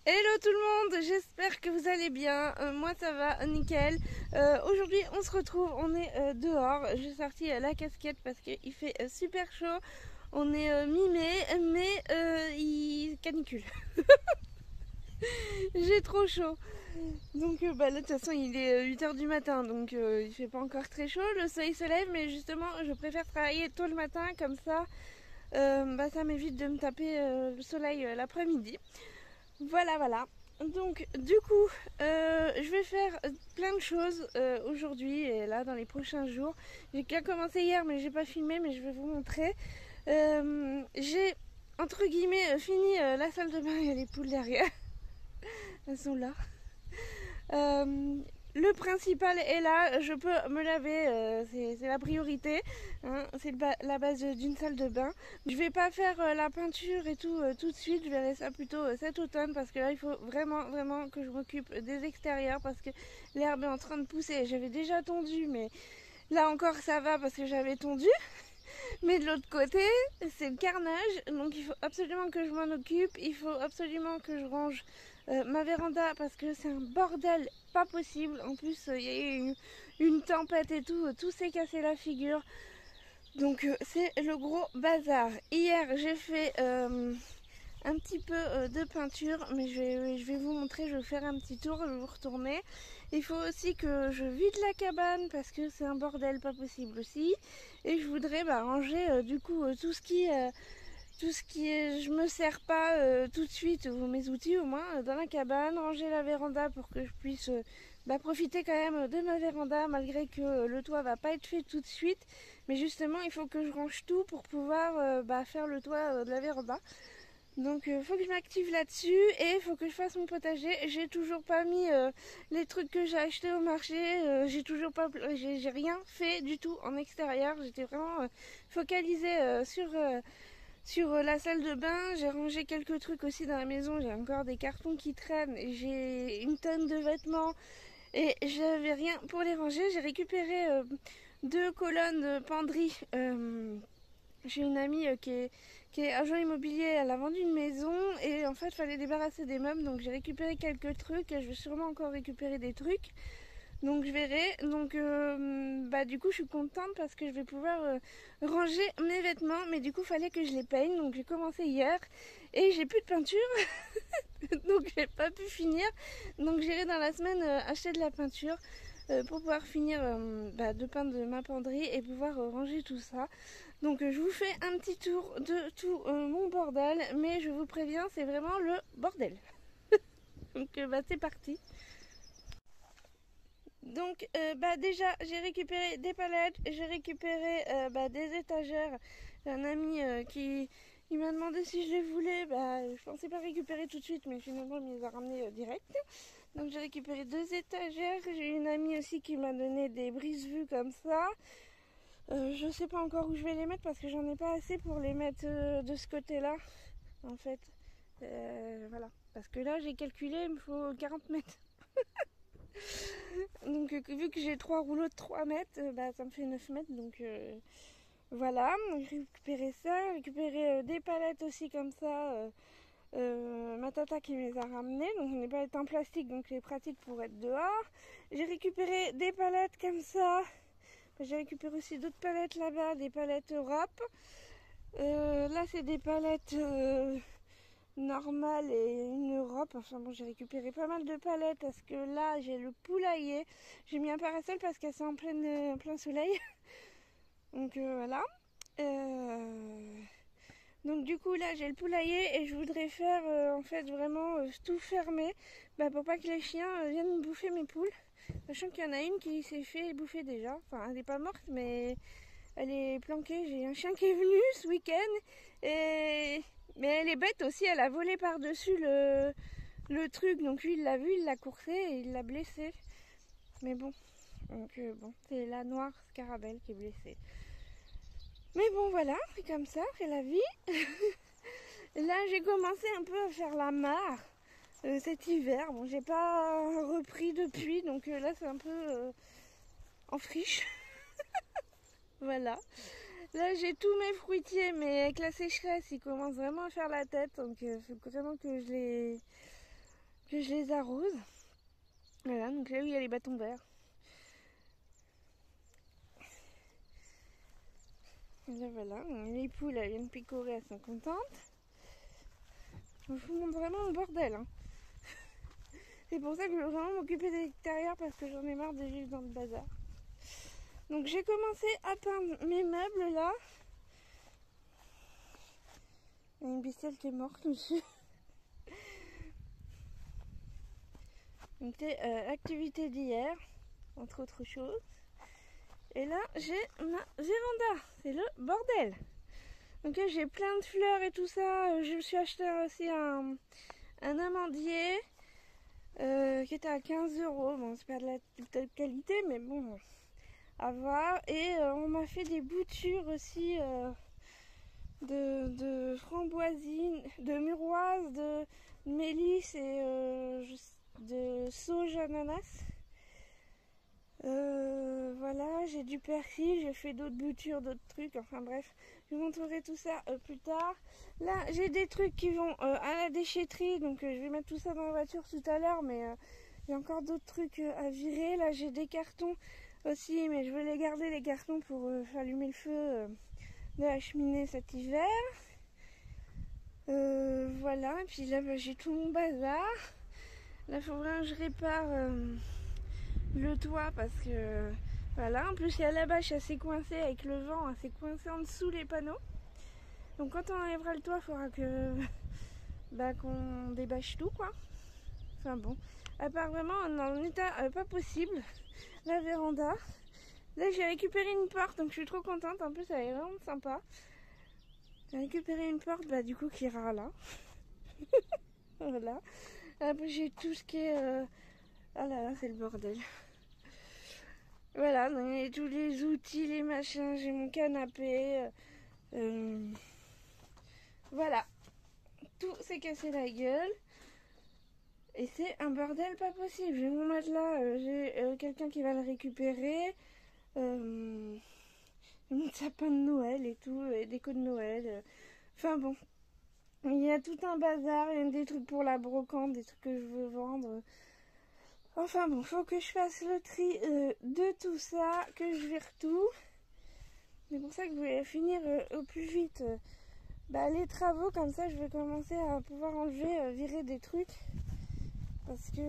Hello tout le monde, j'espère que vous allez bien. Moi ça va, nickel. Aujourd'hui on se retrouve, on est dehors. J'ai sorti la casquette parce qu'il fait super chaud. On est mi-mai, mais il canicule. J'ai trop chaud. Donc là de toute façon il est 8h du matin, donc il fait pas encore très chaud. Le soleil se lève, mais justement je préfère travailler tôt le matin, comme ça ça m'évite de me taper le soleil l'après-midi. Voilà. Donc du coup, je vais faire plein de choses aujourd'hui et là dans les prochains jours. J'ai qu'à commencer hier mais j'ai pas filmé, mais je vais vous montrer. J'ai entre guillemets fini la salle de bain. Il y a les poules derrière. Elles sont là. Euh, le principal est là, je peux me laver, c'est la priorité, hein, c'est la base d'une salle de bain. Je vais pas faire la peinture et tout tout de suite, je verrai ça plutôt cet automne, parce que là il faut vraiment que je m'occupe des extérieurs, parce que l'herbe est en train de pousser. J'avais déjà tondu, mais là encore ça va parce que j'avais tondu. Mais de l'autre côté, c'est le carnage, donc il faut absolument que je m'en occupe, il faut absolument que je range ma véranda parce que c'est un bordel pas possible. En plus, il y a eu une tempête et tout s'est cassé la figure. Donc c'est le gros bazar. Hier, j'ai fait un petit peu de peinture, mais je vais vous montrer, je vais faire un petit tour, je vais vous retourner. Il faut aussi que je vide la cabane parce que c'est un bordel pas possible aussi. Et je voudrais ranger du coup tout ce qui est, je me sers pas tout de suite, ou mes outils au moins, dans la cabane, ranger la véranda pour que je puisse profiter quand même de ma véranda, malgré que le toit va pas être fait tout de suite. Mais justement, il faut que je range tout pour pouvoir faire le toit de la véranda. Donc faut que je m'active là-dessus et il faut que je fasse mon potager. J'ai toujours pas mis les trucs que j'ai achetés au marché. J'ai toujours pas, j'ai rien fait du tout en extérieur. J'étais vraiment focalisée sur la salle de bain. J'ai rangé quelques trucs aussi dans la maison. J'ai encore des cartons qui traînent. J'ai une tonne de vêtements et j'avais rien pour les ranger. J'ai récupéré 2 colonnes de penderie. J'ai une amie qui est agent immobilier, elle a vendu une maison et en fait il fallait débarrasser des meubles, donc j'ai récupéré quelques trucs et je vais sûrement encore récupérer des trucs. Donc je verrai. Donc du coup je suis contente parce que je vais pouvoir ranger mes vêtements, mais du coup il fallait que je les peigne, donc j'ai commencé hier et j'ai plus de peinture. Donc j'ai pas pu finir, donc j'irai dans la semaine acheter de la peinture pour pouvoir finir de peindre ma penderie et pouvoir ranger tout ça. Donc je vous fais un petit tour de tout mon bordel, mais je vous préviens, c'est vraiment le bordel. Donc c'est parti. Donc déjà j'ai récupéré des palettes, j'ai récupéré des étagères. J'ai un ami qui il m'a demandé si je les voulais. Je pensais pas récupérer tout de suite, mais finalement il me les a ramenés direct. Donc j'ai récupéré 2 étagères. J'ai une amie aussi qui m'a donné des brise-vues comme ça. Je sais pas encore où je vais les mettre parce que j'en ai pas assez pour les mettre de ce côté-là, en fait. Voilà. Parce que là, j'ai calculé, il me faut 40 mètres. Donc, vu que j'ai 3 rouleaux de 3 mètres, ça me fait 9 mètres. Donc, voilà. Donc, j'ai récupéré ça. J'ai récupéré des palettes aussi comme ça. Ma tata qui me les a ramenées. Donc, des palettes en plastique, donc c'est pratique pour être dehors. J'ai récupéré des palettes comme ça. J'ai récupéré aussi d'autres palettes là-bas, des palettes Europe. Là, c'est des palettes normales et une Europe. Enfin bon, j'ai récupéré pas mal de palettes parce que là, j'ai le poulailler. J'ai mis un parasol parce qu'elle est en plein soleil. Donc voilà. Donc du coup, là, j'ai le poulailler et je voudrais faire en fait vraiment tout fermé pour pas que les chiens viennent bouffer mes poules. Sachant qu'il y en a une qui s'est fait bouffer déjà. Enfin, elle n'est pas morte, mais elle est planquée. J'ai un chien qui est venu ce week-end. Mais elle est bête aussi. Elle a volé par-dessus le truc. Donc lui, il l'a vu, il l'a coursé et il l'a blessé. Mais bon. Donc bon, c'est la noire Scarabelle qui est blessée. Mais bon, voilà, c'est comme ça, c'est la vie. Là, j'ai commencé un peu à faire la mare. Cet hiver, bon, j'ai pas repris depuis, donc là c'est un peu en friche. Voilà. Là j'ai tous mes fruitiers, mais avec la sécheresse, ils commencent vraiment à faire la tête, donc il faut vraiment que que je les arrose. Voilà, donc là où il y a les bâtons verts. Et là voilà, les poules elles viennent picorer, elles sont contentes. Je vous montre vraiment le bordel. Hein. C'est pour ça que je veux vraiment m'occuper de l'extérieur parce que j'en ai marre de vivre dans le bazar. Donc j'ai commencé à peindre mes meubles là. Il y a une bestiole qui est morte dessus. Donc c'était l'activité d'hier, entre autres choses. Et là j'ai ma véranda, c'est le bordel. Donc là j'ai plein de fleurs et tout ça. Je me suis acheté aussi un amandier qui était à 15 €. Bon c'est pas de la qualité mais bon à voir. Et on m'a fait des boutures aussi de framboisine, de muroise, de mélisse et de sauge ananas. Voilà, j'ai du persil, j'ai fait d'autres boutures, d'autres trucs, enfin bref, je vous montrerai tout ça plus tard. Là, j'ai des trucs qui vont à la déchetterie, donc je vais mettre tout ça dans la voiture tout à l'heure, mais il y a encore d'autres trucs à virer. Là, j'ai des cartons aussi, mais je vais les garder, les cartons, pour allumer le feu de la cheminée cet hiver. Voilà, et puis là, bah, j'ai tout mon bazar. Là, il faudra que je répare le toit parce que voilà, en plus il y a la bâche assez coincée avec le vent, assez coincé en dessous les panneaux. Donc quand on enlèvera le toit, il faudra que qu'on débâche tout quoi. Enfin bon, à part vraiment dans un état pas possible, la véranda. Là j'ai récupéré une porte, donc je suis trop contente, en plus elle est vraiment sympa. J'ai récupéré une porte du coup qui ira là. Voilà. Après j'ai tout ce qui est ah là là, c'est le bordel. Voilà, donc j'ai tous les outils, les machins, j'ai mon canapé. Voilà, tout s'est cassé la gueule. Et c'est un bordel pas possible. J'ai mon matelas, j'ai quelqu'un qui va le récupérer. J'ai mon sapin de Noël et tout, et déco de Noël. Enfin bon, il y a tout un bazar, il y a des trucs pour la brocante, des trucs que je veux vendre. Enfin bon, faut que je fasse le tri de tout ça, que je vire tout. C'est pour ça que je voulais finir au plus vite les travaux, comme ça je vais commencer à pouvoir enlever, virer des trucs. Parce que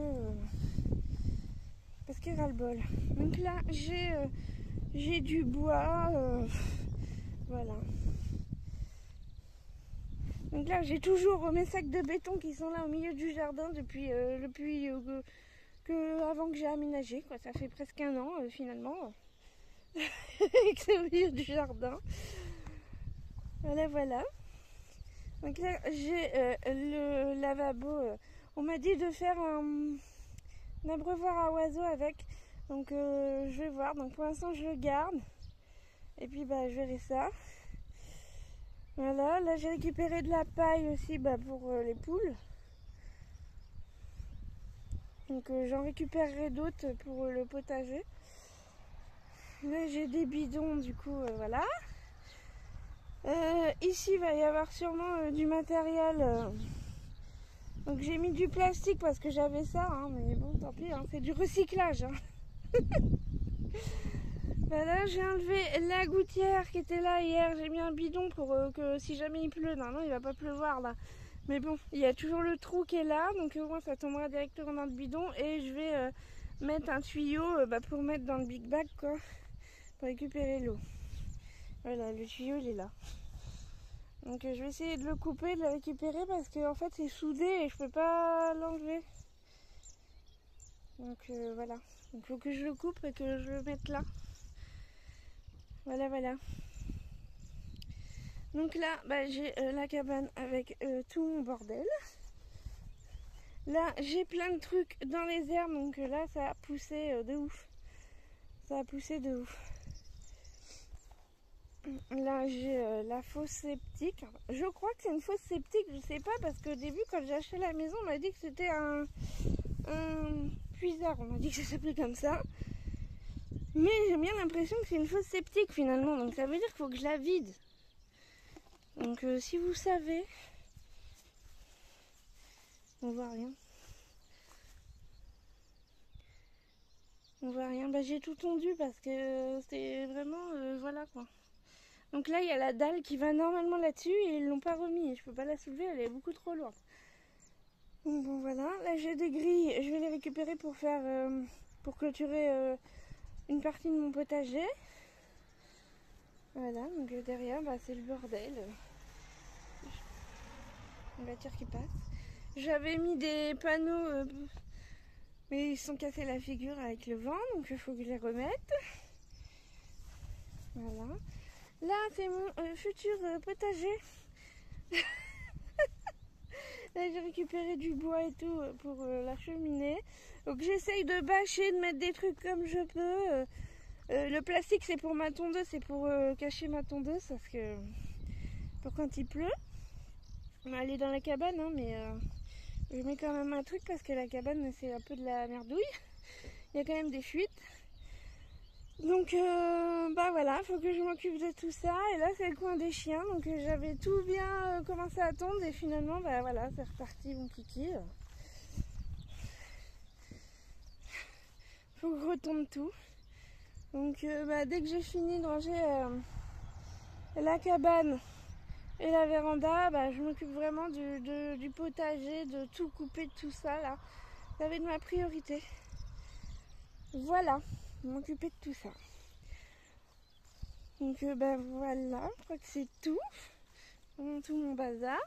ras-le-bol. Donc là j'ai du bois, voilà. Donc là j'ai toujours mes sacs de béton qui sont là au milieu du jardin depuis avant que j'ai aménagé, quoi. Ça fait presque un an finalement que c'est au milieu du jardin. Voilà. Donc là j'ai le lavabo. On m'a dit de faire un abreuvoir à oiseaux avec. Donc je vais voir. Donc pour l'instant je le garde. Et puis je verrai ça. Voilà, là j'ai récupéré de la paille aussi pour les poules. Donc j'en récupérerai d'autres pour le potager. Là j'ai des bidons du coup, voilà. Ici il va y avoir sûrement du matériel. Donc j'ai mis du plastique parce que j'avais ça, hein, mais bon tant pis, hein, c'est du recyclage. Hein. Là j'ai enlevé la gouttière qui était là hier, j'ai mis un bidon pour que si jamais il pleut, non il va pas pleuvoir là. Mais bon, il y a toujours le trou qui est là, donc au moins ça tombera directement dans le bidon. Et je vais mettre un tuyau pour mettre dans le big bag quoi, pour récupérer l'eau. Voilà, le tuyau il est là. Donc je vais essayer de le couper, de le récupérer parce que en fait c'est soudé et je peux pas l'enlever. Donc voilà, donc il faut que je le coupe et que je le mette là. Voilà. Donc là j'ai la cabane avec tout mon bordel. Là j'ai plein de trucs dans les herbes, donc là ça a poussé de ouf. Ça a poussé de ouf. Là j'ai la fosse septique. Je crois que c'est une fosse septique, je sais pas, parce qu'au début quand j'ai acheté la maison on m'a dit que c'était un puisard, on m'a dit que ça s'appelait comme ça. Mais j'ai bien l'impression que c'est une fosse septique finalement, donc ça veut dire qu'il faut que je la vide. Donc si vous savez, on voit rien. On voit rien. Bah, j'ai tout tondu parce que c'est vraiment... voilà quoi. Donc là, il y a la dalle qui va normalement là-dessus et ils l'ont pas remis. Je peux pas la soulever, elle est beaucoup trop lourde. Donc bon voilà. Là, j'ai des grilles. Je vais les récupérer pour faire... pour clôturer une partie de mon potager. Voilà. Donc derrière, bah, c'est le bordel. Une voiture qui passe. J'avais mis des panneaux... mais ils se sont cassés la figure avec le vent. Donc il faut que je les remette. Voilà. Là, c'est mon futur potager. Là, j'ai récupéré du bois et tout pour la cheminée. Donc, j'essaye de bâcher, de mettre des trucs comme je peux. Le plastique, c'est pour ma tondeuse, c'est pour cacher ma tondeuse, parce que pour quand il pleut. Elle est dans la cabane, hein, mais je mets quand même un truc parce que la cabane, c'est un peu de la merdouille. Il y a quand même des fuites. Donc bah voilà, faut que je m'occupe de tout ça. Et là c'est le coin des chiens, donc j'avais tout bien commencé à tondre et finalement bah voilà, c'est reparti mon kiki. Faut que je retombe tout. Donc bah, dès que j'ai fini de ranger la cabane et la véranda, bah, je m'occupe vraiment du potager, de tout couper, de tout ça là. Ça va être ma priorité. Voilà, m'occuper de tout ça. Donc ben voilà, je crois que c'est tout. Tout mon bazar.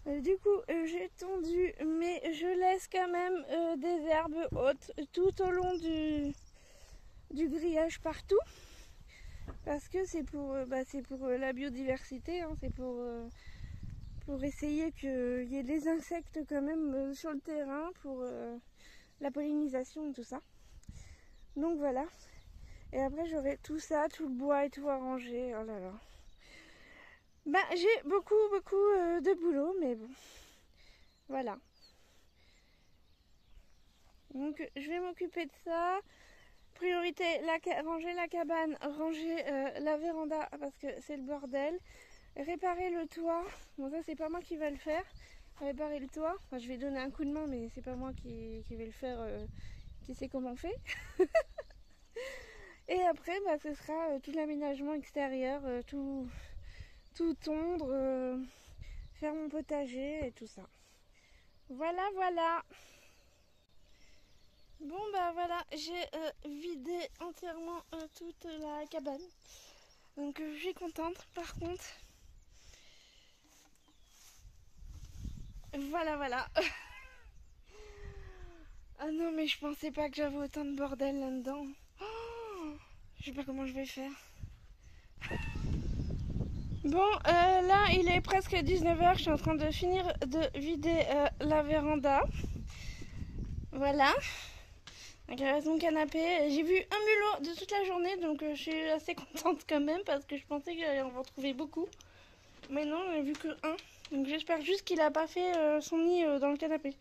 Du coup, j'ai tondu, mais je laisse quand même des herbes hautes tout au long du grillage partout. Parce que c'est pour la biodiversité, hein, c'est pour essayer qu'il y ait des insectes quand même sur le terrain, pour la pollinisation et tout ça. Donc voilà. Et après j'aurai tout ça, tout le bois et tout arrangé. Oh là là. Bah j'ai beaucoup de boulot, mais bon. Voilà. Donc je vais m'occuper de ça. Priorité, ranger la cabane, ranger la véranda parce que c'est le bordel. Réparer le toit. Bon ça c'est pas moi qui va le faire. Réparer le toit. Enfin, je vais donner un coup de main, mais c'est pas moi qui vais le faire. Qui sait comment on fait. Et après, bah, ce sera tout l'aménagement extérieur, tout tondre, faire mon potager et tout ça. Voilà, voilà. Bon, bah voilà, j'ai vidé entièrement toute la cabane. Donc je suis contente. Par contre, voilà. Ah non, mais je pensais pas que j'avais autant de bordel là-dedans. Oh, je sais pas comment je vais faire. Bon, là il est presque 19h, je suis en train de finir de vider la véranda. Voilà. Donc il reste mon canapé. J'ai vu un mulot de toute la journée, donc je suis assez contente quand même parce que je pensais que j'allais en retrouver beaucoup. Mais non, j'en ai vu que un. Donc j'espère juste qu'il a pas fait son nid dans le canapé.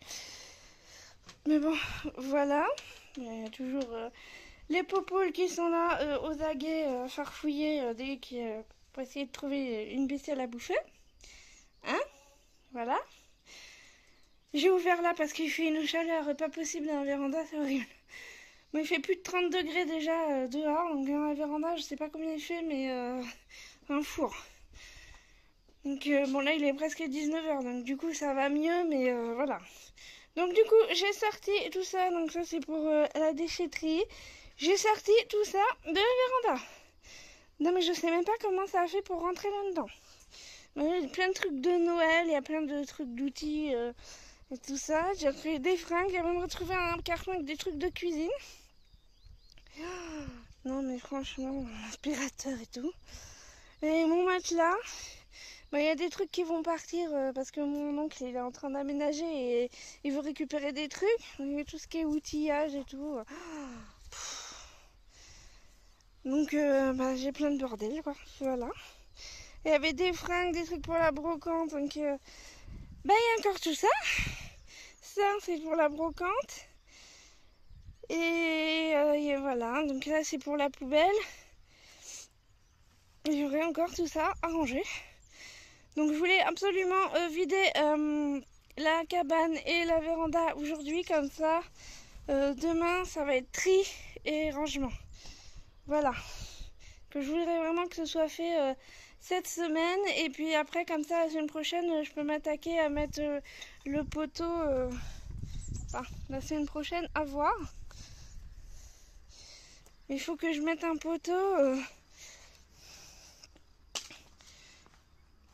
Mais bon, voilà. Il y a toujours les popoules qui sont là aux aguets, farfouillés pour essayer de trouver une bestiole à bouffer. Hein? Voilà. J'ai ouvert là parce qu'il fait une chaleur pas possible dans la véranda, c'est horrible. Bon, il fait plus de 30 degrés déjà dehors, donc dans la véranda, je sais pas combien il fait, mais un four. Donc bon, là il est presque 19h, donc du coup ça va mieux, mais voilà. Donc du coup j'ai sorti tout ça, donc ça c'est pour la déchetterie. J'ai sorti tout ça de la véranda. Non mais je sais même pas comment ça a fait pour rentrer là-dedans. Il y a plein de trucs de Noël, il y a plein de trucs d'outils et tout ça. J'ai pris des fringues, j'ai même retrouvé un carton avec des trucs de cuisine. Non mais franchement, aspirateur et tout. Et mon matelas, il y a des trucs qui vont partir parce que mon oncle il est en train d'aménager et il veut récupérer des trucs. Il y a tout ce qui est outillage et tout. Donc j'ai plein de bordel quoi. Voilà. Il y avait des fringues, des trucs pour la brocante. Donc il y a encore tout ça. Ça c'est pour la brocante. Et voilà, donc là c'est pour la poubelle. Et j'aurai encore tout ça à ranger. Donc je voulais absolument vider la cabane et la véranda aujourd'hui, comme ça demain ça va être tri et rangement. Voilà, que je voudrais vraiment que ce soit fait cette semaine, et puis après comme ça la semaine prochaine je peux m'attaquer à mettre le poteau, enfin la semaine prochaine à voir. Il faut que je mette un poteau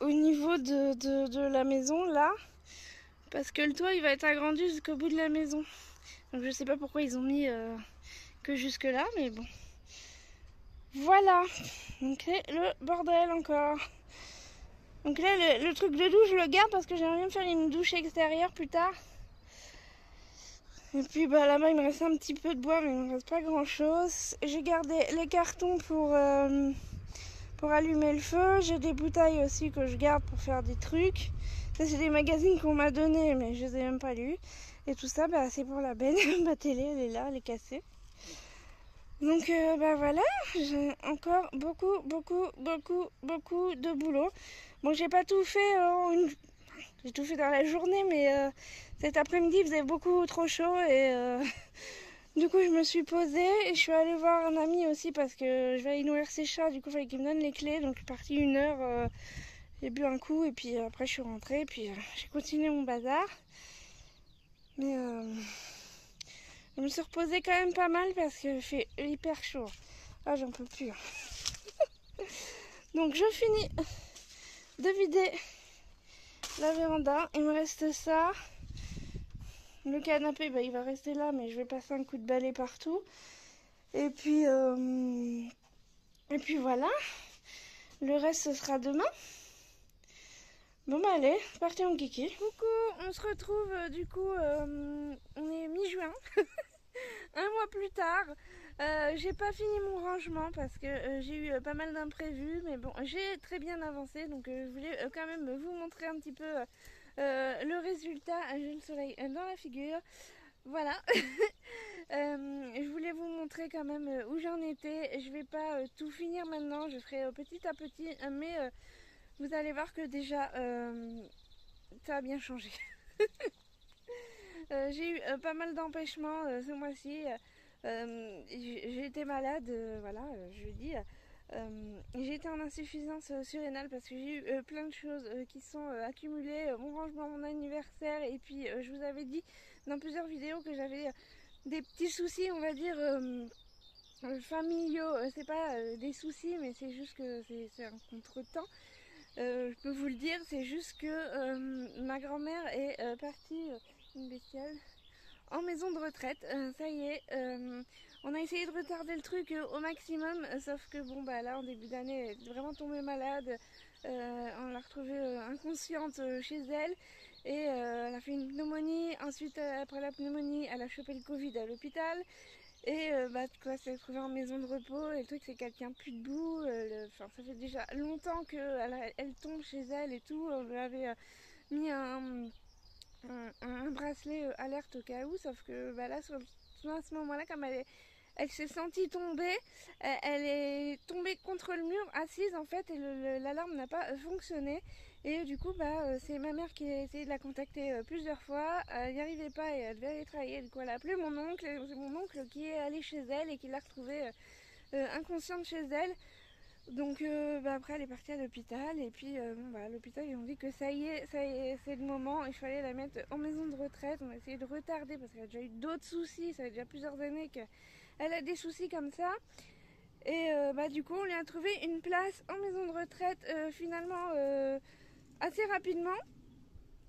au niveau de la maison là, parce que le toit il va être agrandi jusqu'au bout de la maison. Donc je sais pas pourquoi ils ont mis que jusque là, mais bon. Voilà, donc le bordel encore. Donc là le truc de douche je le garde parce que j'aimerais bien me faire une douche extérieure plus tard. Et puis bah là-bas il me reste un petit peu de bois, mais il me reste pas grand chose. J'ai gardé les cartons pour allumer le feu. J'ai des bouteilles aussi que je garde pour faire des trucs. Ça c'est des magazines qu'on m'a donné mais je les ai même pas lus. Et tout ça bah, c'est pour la benne. Ma télé elle est là, elle est cassée. Donc bah voilà, j'ai encore beaucoup de boulot. Bon, j'ai pas tout fait j'ai tout fait dans la journée, mais cet après-midi il faisait beaucoup trop chaud et du coup je me suis posée et je suis allée voir un ami aussi parce que je vais aller nourrir ses chats. Du coup il fallait qu'il me donne les clés, donc je suis partie 1 heure, j'ai bu un coup et puis après je suis rentrée et puis j'ai continué mon bazar. Mais je me suis reposée quand même pas mal parce qu'il fait hyper chaud. Ah, j'en peux plus. Donc je finis de vider la véranda. Il me reste ça. Le canapé, bah, il va rester là, mais je vais passer un coup de balai partout. Et puis voilà. Le reste, ce sera demain. Bon bah allez, partez en kiki. Coucou, on se retrouve du coup, on est mi-juin. Un mois plus tard, j'ai pas fini mon rangement parce que j'ai eu pas mal d'imprévus, mais bon, j'ai très bien avancé, donc je voulais quand même vous montrer un petit peu le résultat. J'ai le soleil dans la figure, voilà. Je voulais vous montrer quand même où j'en étais. Je vais pas tout finir maintenant, je ferai petit à petit, mais vous allez voir que déjà ça a bien changé. J'ai eu pas mal d'empêchements ce mois-ci. J'ai été malade, voilà, jeudi. J'ai été en insuffisance surrénale parce que j'ai eu plein de choses qui sont accumulées. Mon rangement, mon anniversaire, et puis je vous avais dit dans plusieurs vidéos que j'avais des petits soucis, on va dire, familiaux. C'est pas des soucis, mais c'est juste que c'est un contretemps. Je peux vous le dire, c'est juste que ma grand-mère est partie, une bestiale, en maison de retraite. Ça y est, on a essayé de retarder le truc au maximum, sauf que bon bah là en début d'année elle est vraiment tombée malade. On l'a retrouvée inconsciente chez elle, et elle a fait une pneumonie. Ensuite après la pneumonie elle a chopé le Covid à l'hôpital. Et bah quoi, elle s'est retrouvée en maison de repos, et le truc c'est qu'elle tient plus debout. Enfin, ça fait déjà longtemps qu'elle tombe chez elle et tout. On lui avait mis un bracelet alerte au cas où, sauf que bah là à ce moment là, comme elle s'est sentie tomber, elle est tombée contre le mur assise en fait, et l'alarme n'a pas fonctionné. Et du coup bah c'est ma mère qui a essayé de la contacter plusieurs fois, elle n'y arrivait pas et elle devait aller travailler. Du coup elle a appelé mon oncle, et c'est mon oncle qui est allé chez elle et qui l'a retrouvée inconsciente chez elle. Donc bah après elle est partie à l'hôpital, et puis bon, bah, à l'hôpital ils ont dit que ça y est, c'est le moment, il fallait la mettre en maison de retraite. On a essayé de retarder parce qu'elle a déjà eu d'autres soucis, ça fait déjà plusieurs années qu'elle a des soucis comme ça. Et bah du coup on lui a trouvé une place en maison de retraite finalement assez rapidement,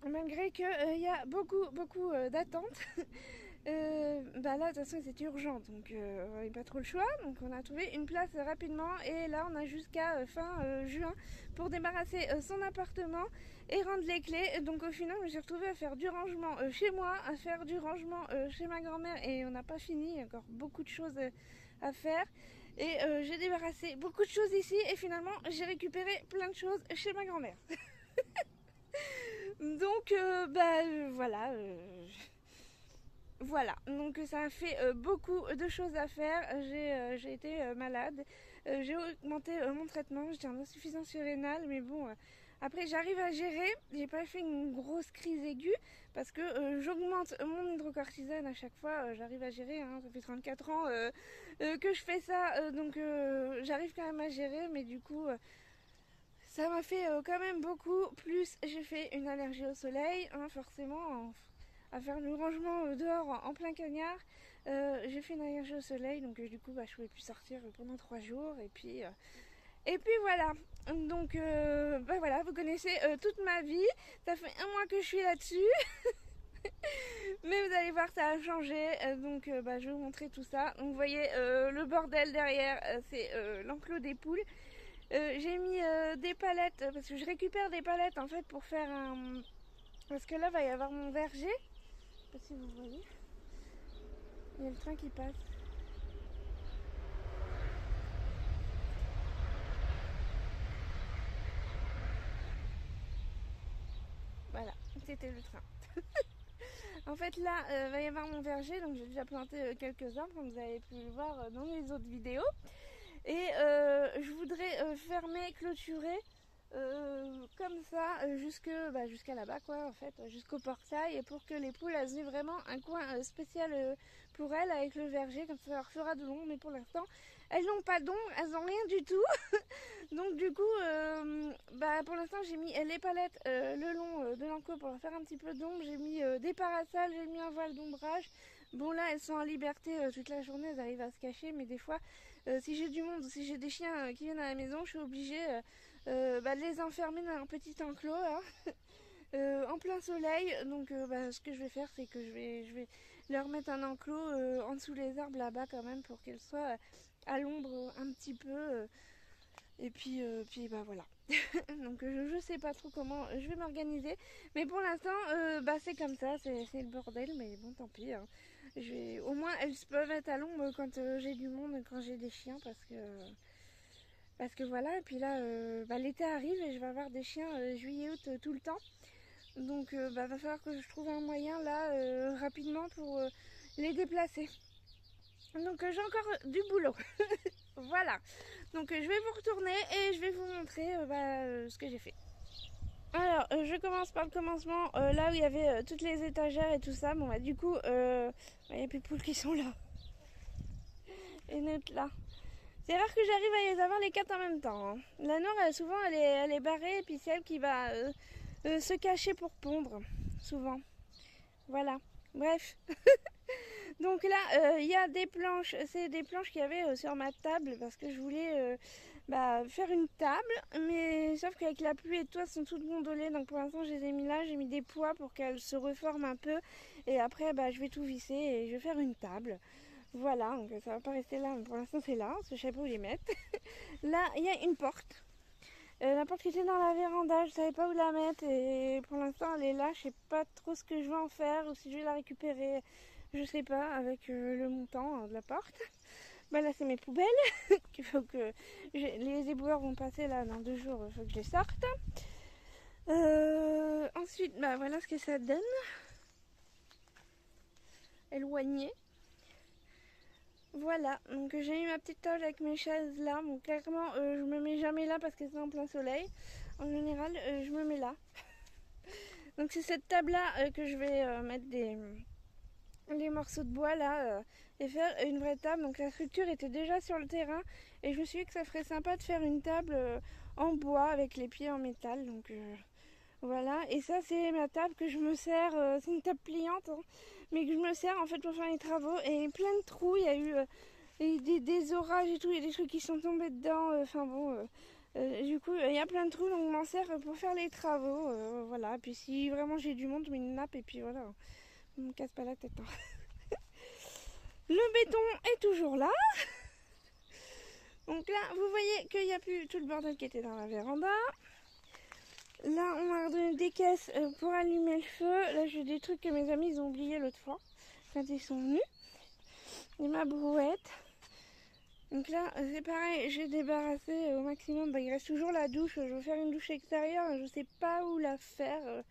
malgré qu'il y a beaucoup d'attentes. Bah là de toute façon c'était urgent, donc on n'avait pas trop le choix, donc on a trouvé une place rapidement. Et là on a jusqu'à fin juin pour débarrasser son appartement et rendre les clés. Donc au final je me suis retrouvée à faire du rangement chez moi, à faire du rangement chez ma grand-mère, et on n'a pas fini, il y a encore beaucoup de choses à faire. Et j'ai débarrassé beaucoup de choses ici, et finalement j'ai récupéré plein de choses chez ma grand-mère. Donc bah voilà. Voilà, donc ça a fait beaucoup de choses à faire. J'ai été malade, j'ai augmenté mon traitement, j'étais en insuffisance surrénale, mais bon, Après, j'arrive à gérer. J'ai pas fait une grosse crise aiguë parce que j'augmente mon hydrocortisone à chaque fois. J'arrive à gérer. Hein, ça fait 34 ans que je fais ça. Donc, j'arrive quand même à gérer. Mais du coup, ça m'a fait quand même beaucoup. Plus, j'ai fait une allergie au soleil. Hein, forcément, à faire le rangement dehors en plein cagnard. J'ai fait une allergie au soleil. Donc, du coup, je pouvais plus sortir pendant 3 jours. Et puis voilà, donc voilà, vous connaissez toute ma vie, ça fait un mois que je suis là-dessus, mais vous allez voir, ça a changé, donc je vais vous montrer tout ça. Donc vous voyez le bordel derrière, c'est l'enclos des poules. J'ai mis des palettes, parce que je récupère des palettes en fait pour faire un... Parce que là, va y avoir mon verger, je sais pas si vous voyez, il y a le train qui passe. Voilà, c'était le train. En fait là, va y avoir mon verger, donc j'ai déjà planté quelques arbres, comme vous avez pu le voir dans les autres vidéos. Et je voudrais fermer, clôturer comme ça jusqu'à là-bas quoi, en fait, jusqu'au portail, et pour que les poules elles aient vraiment un coin spécial pour elles avec le verger, comme ça leur fera de l'ombre. Mais pour l'instant, elles n'ont pas d'ombre, elles n'ont rien du tout. Donc du coup, pour l'instant j'ai mis les palettes le long de l'enclos pour leur faire un petit peu d'ombre. J'ai mis des parasols, j'ai mis un voile d'ombrage. Bon là elles sont en liberté toute la journée, elles arrivent à se cacher, mais des fois si j'ai du monde ou si j'ai des chiens qui viennent à la maison, je suis obligée de les enfermer dans un petit enclos là, en plein soleil. Donc ce que je vais faire, c'est que je vais leur mettre un enclos en dessous les arbres là-bas quand même, pour qu'elles soient à l'ombre un petit peu. Et puis voilà. Donc je sais pas trop comment je vais m'organiser. Mais pour l'instant, c'est comme ça, c'est le bordel, mais bon tant pis. Hein. Au moins elles peuvent être à l'ombre quand j'ai du monde, quand j'ai des chiens, parce que voilà. Et puis là, l'été arrive et je vais avoir des chiens juillet-août tout le temps. Donc va falloir que je trouve un moyen là rapidement pour les déplacer. Donc j'ai encore du boulot. Voilà. Donc je vais vous retourner et je vais vous montrer ce que j'ai fait. Alors je commence par le commencement, là où il y avait toutes les étagères et tout ça. Bon du coup, il n'y a plus de poules qui sont là. Et notre là. C'est rare que j'arrive à les avoir les 4 en même temps. Hein. La noire, souvent, elle est barrée, et puis c'est elle qui va se cacher pour pondre, souvent. Voilà. Bref. Donc là, il y a des planches, c'est des planches qu'il y avait sur ma table, parce que je voulais faire une table, mais sauf qu'avec la pluie et tout, elles sont toutes gondolées, donc pour l'instant je les ai mis là, j'ai mis des poids pour qu'elles se reforment un peu, et après je vais tout visser et je vais faire une table. Voilà, donc ça va pas rester là, mais pour l'instant c'est là, parce que je sais pas où les mettre. Là, il y a une porte. La porte qui était dans la véranda, je savais pas où la mettre, et pour l'instant elle est là, je sais pas trop ce que je vais en faire, ou si je vais la récupérer, je sais pas, avec le montant de la porte. Là c'est mes poubelles, qu'il faut que les éboueurs vont passer là dans 2 jours, il faut que je les sorte. Ensuite, voilà ce que ça donne. Éloigné. Voilà, donc j'ai mis ma petite table avec mes chaises là. Bon, clairement, je me mets jamais là parce que c'est en plein soleil. En général, je me mets là. Donc c'est cette table là que je vais mettre les morceaux de bois là et faire une vraie table. Donc la structure était déjà sur le terrain et je me suis dit que ça ferait sympa de faire une table en bois avec les pieds en métal. Donc voilà, et ça c'est ma table que je me sers, c'est une table pliante, hein, mais que je me sers en fait pour faire les travaux, et plein de trous, il y a eu des orages et tout, il y a des trucs qui sont tombés dedans, du coup il y a plein de trous, donc je m'en sers pour faire les travaux, voilà. Et puis si vraiment j'ai du monde, je mets une nappe et puis voilà, on me casse pas la tête. Hein. Le béton est toujours là. Donc là vous voyez qu'il n'y a plus tout le bordel qui était dans la véranda. Là, on m'a donné des caisses pour allumer le feu. Là, j'ai des trucs que mes amis ils ont oublié l'autre fois quand ils sont venus. Et ma brouette. Donc là, c'est pareil, j'ai débarrassé au maximum. Il reste toujours la douche. Je veux faire une douche extérieure. Je sais pas où la faire.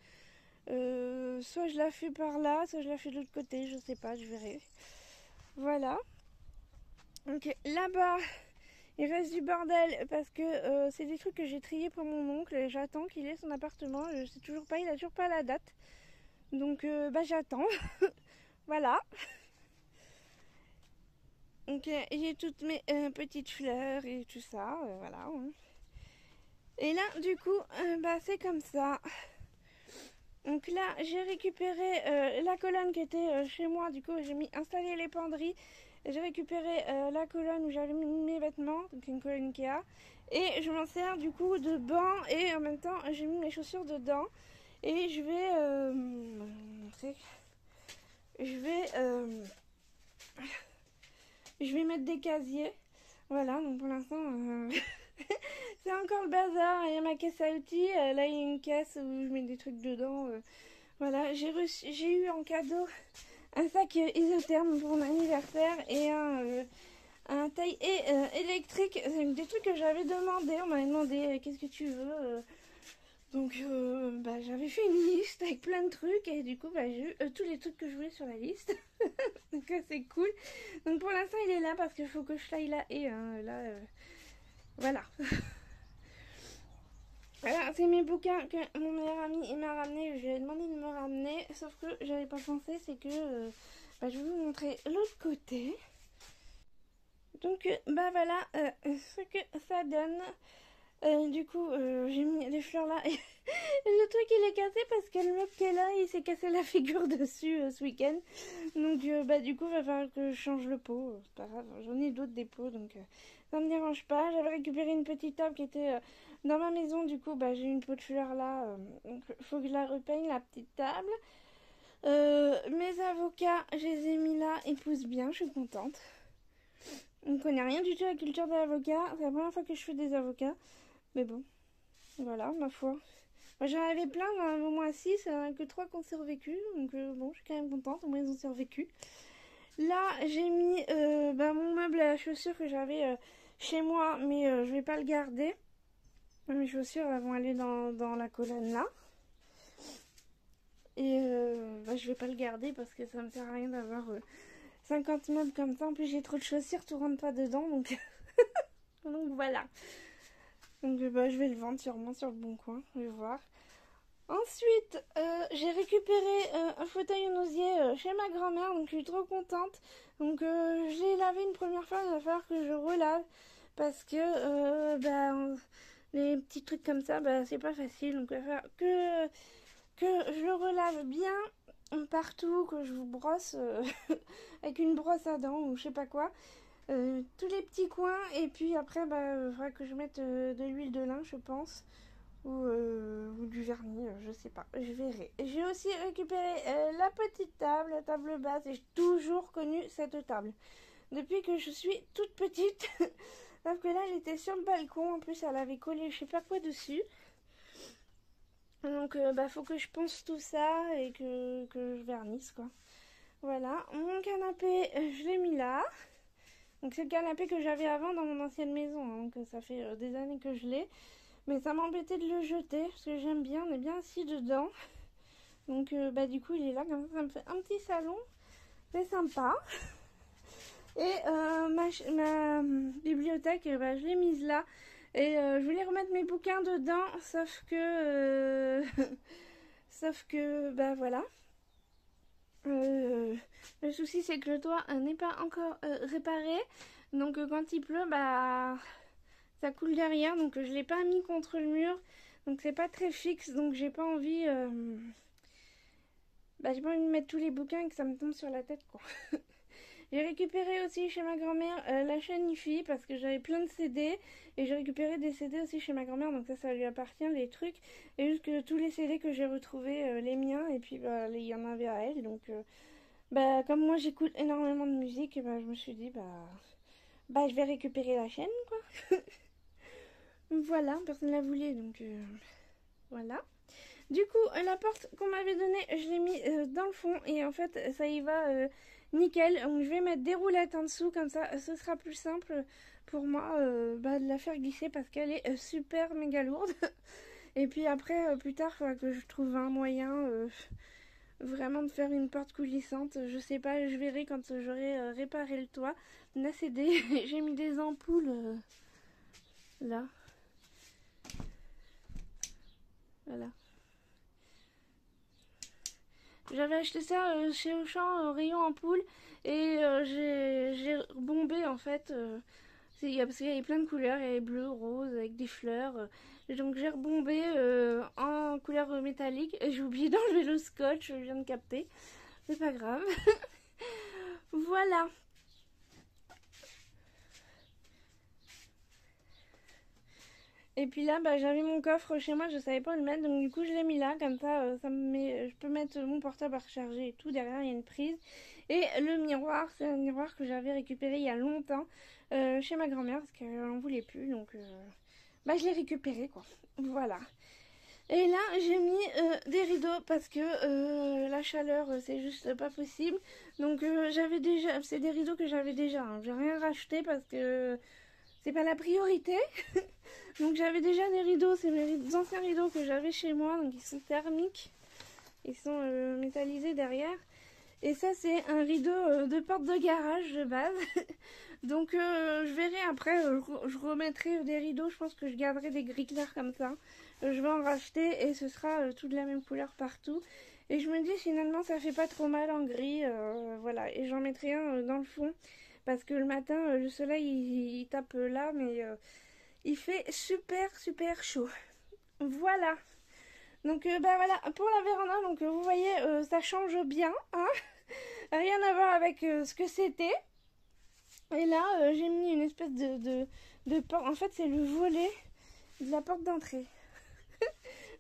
Soit je la fais par là, soit je la fais de l'autre côté. Je sais pas, je verrai. Voilà. Donc là-bas, Il reste du bordel parce que c'est des trucs que j'ai triés pour mon oncle et j'attends qu'il ait son appartement. Je sais toujours pas, il a toujours pas la date. Donc j'attends. Voilà. Donc j'ai toutes mes petites fleurs et tout ça. Voilà. Hein. Et là, du coup, c'est comme ça. Donc là, j'ai récupéré la colonne qui était chez moi. Du coup, j'ai installé les penderies. J'ai récupéré la colonne où j'avais mis mes vêtements, donc une colonne Ikea. Et je m'en sers du coup de banc et en même temps, j'ai mis mes chaussures dedans. Et je vais montrer. Je vais mettre des casiers. Voilà, donc pour l'instant, c'est encore le bazar. Il y a ma caisse à outils. Là, il y a une caisse où je mets des trucs dedans. Voilà, j'ai eu en cadeau un sac isotherme pour mon anniversaire et un taille électrique. C'est des trucs que j'avais demandé. On m'avait demandé qu'est-ce que tu veux. Donc j'avais fait une liste avec plein de trucs et du coup j'ai eu tous les trucs que je voulais sur la liste. Donc c'est cool. Donc pour l'instant il est là parce qu'il faut que je taille là et voilà. Voilà, c'est mes bouquins que mon meilleur ami m'a ramené. Je lui ai demandé de me ramener, sauf que j'avais pas pensé, c'est que je vais vous montrer l'autre côté. Donc voilà ce que ça donne. Du coup, j'ai mis les fleurs là. Et le truc il est cassé parce que le meuble qui est là, il s'est cassé la figure dessus ce week-end. Donc du coup, il va falloir que je change le pot. C'est pas grave, j'en ai d'autres des pots, donc ça me dérange pas. J'avais récupéré une petite table qui était dans ma maison. Du coup, j'ai une pot de fleurs là. Donc il faut que je la repeigne, la petite table. Mes avocats, je les ai mis là. Ils poussent bien, je suis contente. On ne connaît rien du tout à la culture de l'avocat. C'est la première fois que je fais des avocats. Mais bon, voilà, ma foi. Moi, j'en avais plein, au moins 6, que 3 qui ont survécu. Donc bon, je suis quand même contente, au moins ils ont survécu. Là, j'ai mis mon meuble à chaussures que j'avais chez moi, mais je vais pas le garder. Mes chaussures elles vont aller dans la colonne là. Et je vais pas le garder parce que ça me sert à rien d'avoir 50 meubles comme ça. En plus, j'ai trop de chaussures, tout rentre pas dedans. Donc, donc voilà. Donc je vais le vendre sûrement sur le bon coin, je vais voir. Ensuite, j'ai récupéré un fauteuil en osier chez ma grand-mère, donc je suis trop contente. Donc je l'ai lavé une première fois, il va falloir que je relave parce que les petits trucs comme ça, c'est pas facile. Donc il va falloir que je le relave bien partout, que je vous brosse avec une brosse à dents ou je sais pas quoi. Tous les petits coins et puis après il faudra que je mette de l'huile de lin je pense ou du vernis je sais pas, je verrai. J'ai aussi récupéré la petite table, la table basse et j'ai toujours connu cette table depuis que je suis toute petite. Sauf que là elle était sur le balcon, en plus elle avait collé je sais pas quoi dessus. Donc faut que je ponce tout ça et que je vernisse quoi. Voilà, mon canapé je l'ai mis là. Donc c'est le canapé que j'avais avant dans mon ancienne maison, hein, donc ça fait des années que je l'ai. Mais ça m'embêtait de le jeter, parce que j'aime bien, on est bien assis dedans. Donc du coup il est là, comme ça me fait un petit salon, c'est sympa. Et ma bibliothèque, je l'ai mise là. Et je voulais remettre mes bouquins dedans, sauf que... voilà. Le souci c'est que le toit n'est pas encore réparé. Donc quand il pleut, ça coule derrière. Donc je l'ai pas mis contre le mur. Donc c'est pas très fixe. Donc j'ai pas envie... j'ai pas envie de mettre tous les bouquins et que ça me tombe sur la tête quoi. J'ai récupéré aussi chez ma grand-mère la chaîne IFI parce que j'avais plein de CD et j'ai récupéré des CD aussi chez ma grand-mère donc ça lui appartient les trucs et juste que tous les CD que j'ai retrouvés les miens et puis il y en avait à elle donc comme moi j'écoute énormément de musique je me suis dit je vais récupérer la chaîne quoi. Voilà, personne la voulait donc voilà. Du coup la porte qu'on m'avait donnée je l'ai mis dans le fond et en fait ça y va nickel. Donc je vais mettre des roulettes en dessous comme ça ce sera plus simple pour moi de la faire glisser parce qu'elle est super méga lourde. Et puis après plus tard il faudra que je trouve un moyen vraiment de faire une porte coulissante. Je sais pas, je verrai quand j'aurai réparé le toit. Là c'est j'ai mis des ampoules là. Voilà. J'avais acheté ça chez Auchan, au rayon ampoule, et j'ai bombé en fait. Parce qu'il y avait plein de couleurs, il y avait bleu, rose, avec des fleurs. Donc j'ai rebombé en couleur métallique. Et j'ai oublié d'enlever le scotch, je viens de capter. C'est pas grave. Voilà. Et puis là, bah, j'avais mon coffre chez moi, je savais pas où le mettre, donc du coup je l'ai mis là, comme ça, je peux mettre mon portable à recharger et tout. Derrière, il y a une prise. Et le miroir, c'est un miroir que j'avais récupéré il y a longtemps chez ma grand-mère, parce qu'elle en voulait plus, donc bah, je l'ai récupéré, quoi. Voilà. Et là, j'ai mis des rideaux parce que la chaleur, c'est juste pas possible. Donc j'avais déjà, c'est des rideaux que j'avais déjà, hein. J'ai rien racheté parce que c'est pas la priorité. Donc j'avais déjà des rideaux, c'est mes anciens rideaux que j'avais chez moi, donc ils sont thermiques, ils sont métallisés derrière. Et ça c'est un rideau de porte de garage de base. Donc je verrai après, je remettrai des rideaux, je pense que je garderai des gris clairs comme ça. Je vais en racheter et ce sera tout de la même couleur partout. Et je me dis finalement ça fait pas trop mal en gris, voilà. Et j'en mettrai un dans le fond parce que le matin le soleil il tape là, mais il fait super chaud. Voilà. Donc bah voilà, pour la véranda, donc vous voyez, ça change bien, hein. Rien à voir avec ce que c'était. Et là, j'ai mis une espèce de porte. En fait, c'est le volet de la porte d'entrée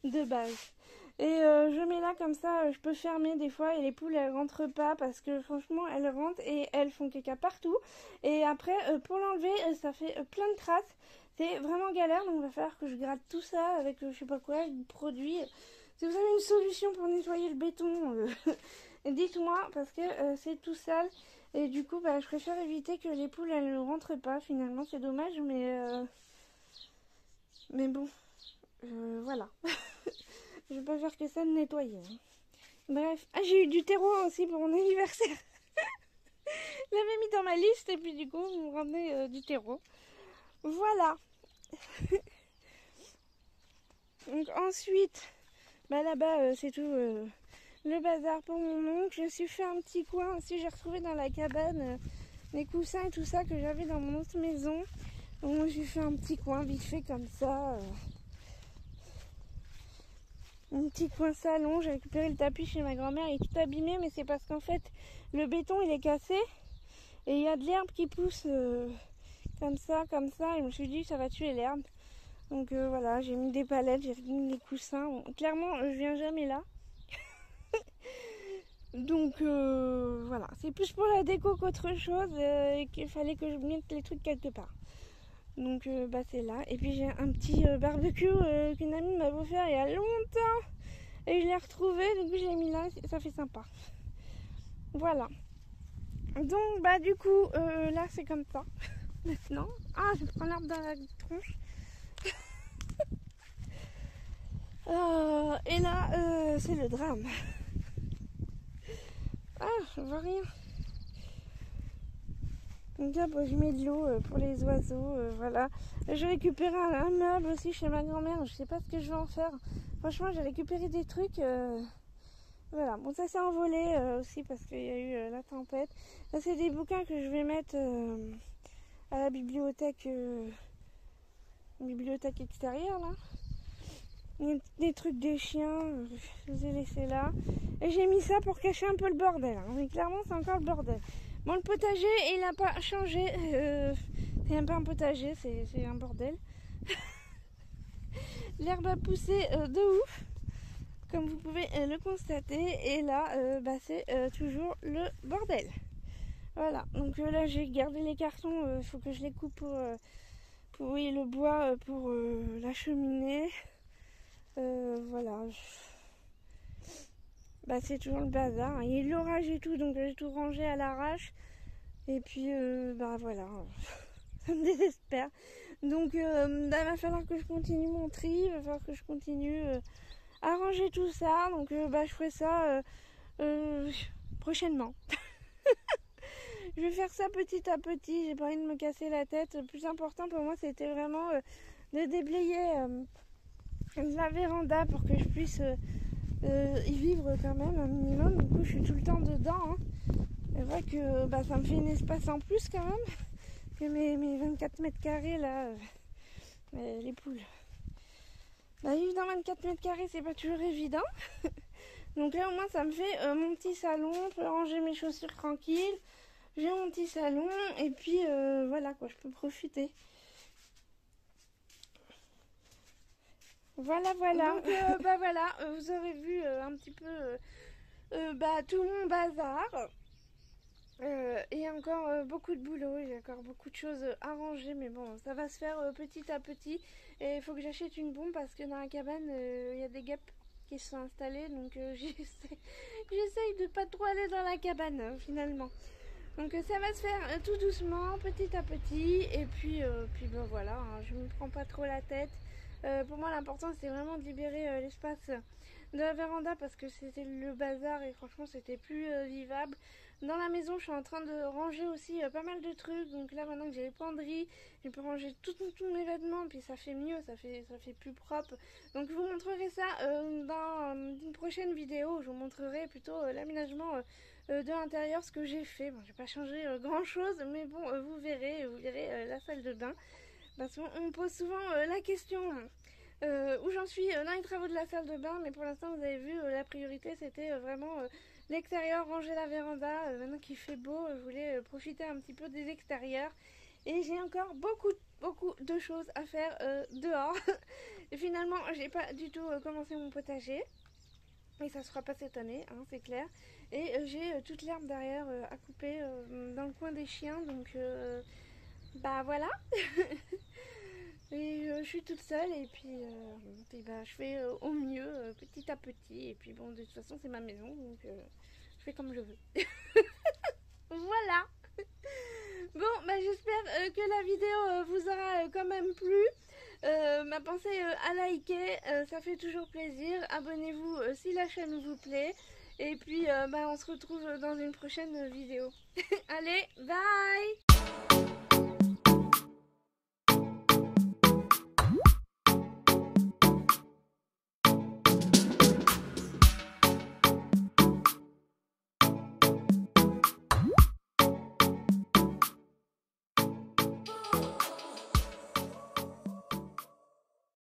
de base. Et je mets là comme ça, je peux fermer des fois et les poules elles rentrent pas parce que franchement elles rentrent et elles font caca partout. Et après pour l'enlever ça fait plein de traces. C'est vraiment galère, donc il va falloir que je gratte tout ça avec je sais pas quoi, du produit. Si vous avez une solution pour nettoyer le béton, dites-moi parce que c'est tout sale. Et du coup bah, je préfère éviter que les poules elles ne rentrent pas finalement, c'est dommage mais bon, voilà. Je peux faire que ça de nettoyer. Hein. Bref. Ah, j'ai eu du terreau aussi pour mon anniversaire. Je l'avais mis dans ma liste et puis du coup, on me ramenait du terreau. Voilà. Donc ensuite, bah là-bas, c'est tout le bazar pour mon oncle. Je me suis fait un petit coin aussi. J'ai retrouvé dans la cabane les coussins et tout ça que j'avais dans mon autre maison. Donc j'ai fait un petit coin vite fait comme ça. Un petit coin salon, j'ai récupéré le tapis chez ma grand-mère, il est tout abîmé, mais c'est parce qu'en fait le béton il est cassé et il y a de l'herbe qui pousse comme ça, et je me suis dit ça va tuer l'herbe. Donc voilà, j'ai mis des palettes, j'ai mis des coussins. Bon, clairement, je viens jamais là. Donc voilà, c'est plus pour la déco qu'autre chose et qu'il fallait que je mette les trucs quelque part. Donc bah c'est là. Et puis j'ai un petit barbecue qu'une amie m'a offert il y a longtemps. Et je l'ai retrouvé, du coup je l'ai mis là, ça fait sympa. Voilà. Donc bah du coup là c'est comme ça. Maintenant. Ah je prends l'arbre dans la tronche. Et là c'est le drame. Ah je vois rien. Donc là, bah, je mets de l'eau pour les oiseaux, voilà. J'ai récupéré un meuble aussi chez ma grand-mère, je sais pas ce que je vais en faire. Franchement, j'ai récupéré des trucs, voilà. Bon, ça s'est envolé aussi parce qu'il y a eu la tempête. Ça, c'est des bouquins que je vais mettre à la bibliothèque extérieure, là. Des trucs des chiens, je les ai laissés là. Et j'ai mis ça pour cacher un peu le bordel, hein. Mais clairement, c'est encore le bordel. Bon, le potager, il n'a pas changé. C'est même pas un potager, c'est un bordel. L'herbe a poussé de ouf, comme vous pouvez le constater. Et là, bah, c'est toujours le bordel. Voilà, donc là, j'ai gardé les cartons. Il faut que je les coupe pour oui, le bois pour la cheminée. Voilà. Bah, c'est toujours le bazar. Il y a eu l'orage et tout, donc j'ai tout rangé à l'arrache. Et puis, bah voilà, ça me désespère. Donc, bah, va falloir que je continue mon tri, il va falloir que je continue à ranger tout ça. Donc, bah, je ferai ça prochainement. je vais faire ça petit à petit, j'ai pas envie de me casser la tête. Le plus important pour moi c'était vraiment de déblayer la véranda pour que je puisse y vivre quand même un minimum. Du coup je suis tout le temps dedans, hein. C'est vrai que ça me fait un espace en plus quand même que mes 24 mètres carrés là, les poules. Vivre dans 24 mètres carrés c'est pas toujours évident. Donc là au moins ça me fait mon petit salon, je peux ranger mes chaussures tranquille. J'ai mon petit salon et puis voilà quoi, je peux profiter. Voilà. Donc voilà, vous aurez vu un petit peu tout mon bazar. Et encore beaucoup de boulot, il y a encore beaucoup de choses à ranger, mais bon, ça va se faire petit à petit. Et il faut que j'achète une bombe parce que dans la cabane, il y a des guêpes qui se sont installées, donc j'essaye de pas trop aller dans la cabane finalement. Donc ça va se faire tout doucement, petit à petit, et puis voilà, hein, je me prends pas trop la tête. Pour moi l'important c'est vraiment de libérer l'espace de la véranda parce que c'était le bazar et franchement c'était plus vivable. Dans la maison je suis en train de ranger aussi pas mal de trucs, donc là maintenant que j'ai les penderies, je peux ranger tous mes vêtements, puis ça fait mieux, ça fait plus propre. Donc je vous montrerai ça dans une prochaine vidéo, je vous montrerai plutôt l'aménagement de l'intérieur, ce que j'ai fait. Bon, j'ai pas changé grand chose, mais bon, vous verrez la salle de bain. Parce qu'on me pose souvent la question où j'en suis dans les travaux de la salle de bain, mais pour l'instant, vous avez vu, la priorité c'était vraiment l'extérieur, ranger la véranda. Maintenant qu'il fait beau, je voulais profiter un petit peu des extérieurs. Et j'ai encore beaucoup de choses à faire dehors. Et finalement, j'ai pas du tout commencé mon potager. Et ça se fera pas cette année, hein, c'est clair. Et j'ai toute l'herbe derrière à couper dans le coin des chiens, donc voilà. Et je suis toute seule et puis je fais au mieux petit à petit. Et puis bon, de toute façon c'est ma maison, donc je fais comme je veux. Voilà. Bon, j'espère que la vidéo vous aura quand même plu. Pensez à liker, ça fait toujours plaisir. Abonnez-vous si la chaîne vous plaît. Et puis on se retrouve dans une prochaine vidéo. Allez, bye!